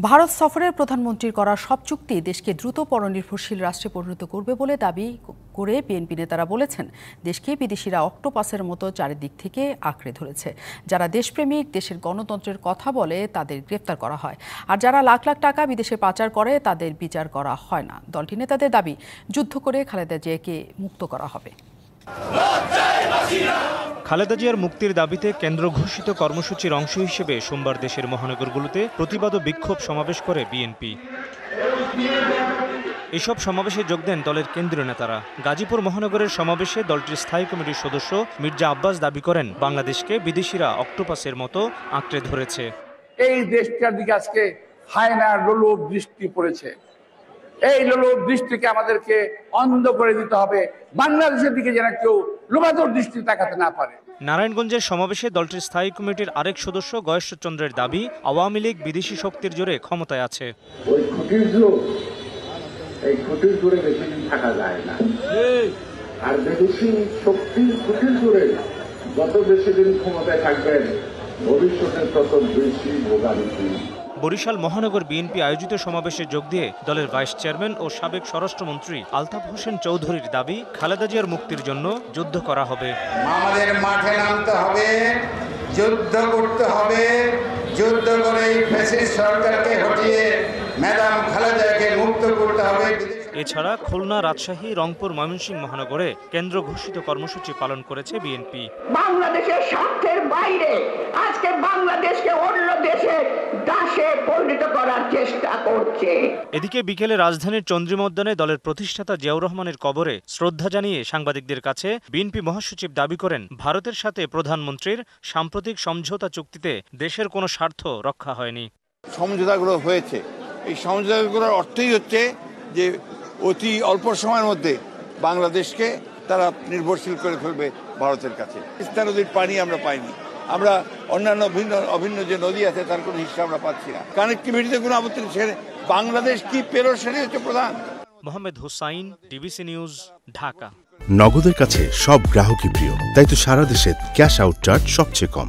ভারত সফরের প্রধানমন্ত্রীর করা সব চুক্তি দেশকে দ্রুত পরনির্ভরশীল রাষ্ট্রে পরিণত করবে বলে দাবি করে বিএনপি নেতারা বলেছেন, দেশকে বিদেশিরা অক্টোপাসের মতো চারিদিক থেকে আঁকড়ে ধরেছে। যারা দেশপ্রেমিক, দেশের গণতন্ত্রের কথা বলে তাদের গ্রেফতার করা হয়, আর যারা লাখ লাখ টাকা বিদেশে পাচার করে তাদের বিচার করা হয় না। দলটি নেতাদের দাবি, যুদ্ধ করে খালেদা জিয়াকে মুক্ত করা হবে। খালেদা জিয়ার মুক্তির দাবিতে কেন্দ্র ঘোষিত কর্মসূচির অংশ হিসেবে সোমবার দেশের মহানগরগুলোতে প্রতিবাদ ও বিক্ষোভ সমাবেশ করে বিএনপি। এসব সমাবেশে যোগ দেন দলের কেন্দ্রীয় নেতারা। গাজীপুর মহানগরের সমাবেশে দলটির স্থায়ী কমিটির সদস্য মির্জা আব্বাস দাবি করেন, বাংলাদেশকে বিদেশিরা অক্টোপাসের মতো আঁকড়ে ধরেছে। এই দেশটার দিকে আজকে হায়নার লোলুপ দৃষ্টি পড়েছে। এই লোলুপ দৃষ্টিকে আমাদেরকে অন্ধ করে দিতে হবে, বাংলাদেশের দিকে যেন কেউ লোভাদর দৃষ্টি তাকাতে না পারে। নারায়ণগঞ্জের সমাবেশে দলটির স্থায়ী কমিটির আরেক সদস্য গয়েশ্বরচন্দ্রের দাবি, আওয়ামী লীগ বিদেশি শক্তির জোরে ক্ষমতায় আছে। এই খুঁটির জোরে বেশি দিন থাকা যায় না, আর বিদেশি শক্তির খুঁটির জোরে যত বেশি দিন ক্ষমতায় থাকবেন, ভবিষ্যতে তত বেশি ভোগান্তি। বরিশাল মহানগর বিএনপি আয়োজিত সমাবেশে যোগ দিয়ে দলের ভাইস চেয়ারম্যান ও সাবেক স্বরাষ্ট্রমন্ত্রী আলতাফ হোসেন চৌধুরীর দাবি, খালেদা জিয়ার মুক্তির জন্য যুদ্ধ করা হবে। আমাদের মাঠে নামতে হবে, যুদ্ধ করতে হবে, যুদ্ধ করে ফ্যাসিস্ট সরকারকে হটিয়ে ম্যাডাম খালেদাকে মুক্ত করতে হবে। এছাড়া খুলনা, রাজশাহী, রংপুর, ময়মনসিংহ মহানগরে কেন্দ্র ঘোষিত কর্মসূচি পালন করেছে বিএনপি। বাংলাদেশের স্বার্থের বাইরে আজকে বাংলাদেশকে অন্য দেশে দাসে পরিণত করার চেষ্টা করছে। এদিকে বিকেলে রাজধানীর চন্দ্রিমা উদ্যানে দলের প্রতিষ্ঠাতা জিয়াউর রহমানের কবরে শ্রদ্ধা জানিয়ে সাংবাদিকদের কাছে বিএনপি মহাসচিব দাবি করেন, ভারতের সাথে প্রধানমন্ত্রীর সাম্প্রতিক সমঝোতা চুক্তিতে দেশের কোনো স্বার্থ রক্ষা হয়নি। সমঝোতাগুলো হয়েছে, এই সমঝোতাগুলোর অর্থই হচ্ছে যে অতি অল্প সময়ের মধ্যে বাংলাদেশকে তারা নির্ভরশীল করে ফেলবে ভারতের কাছে। তিস্তা নদীর পানি আমরা পাইনি, আমরা অন্যান্য অভিন্ন যে নদী আছে তার কোনো হিসাব আমরা পাচ্ছি না। কানেক্টিভিটিতে কোনো আপত্তি নেই, বাংলাদেশ কি পেল সেটাই হচ্ছে প্রধান। Mohammad Hussain, DBC news, Dhaka. নগদের কাছে সব গ্রাহকই প্রিয়, তাই তো সারা দেশে ক্যাশ আউট চার্জ সবচেয়ে কম।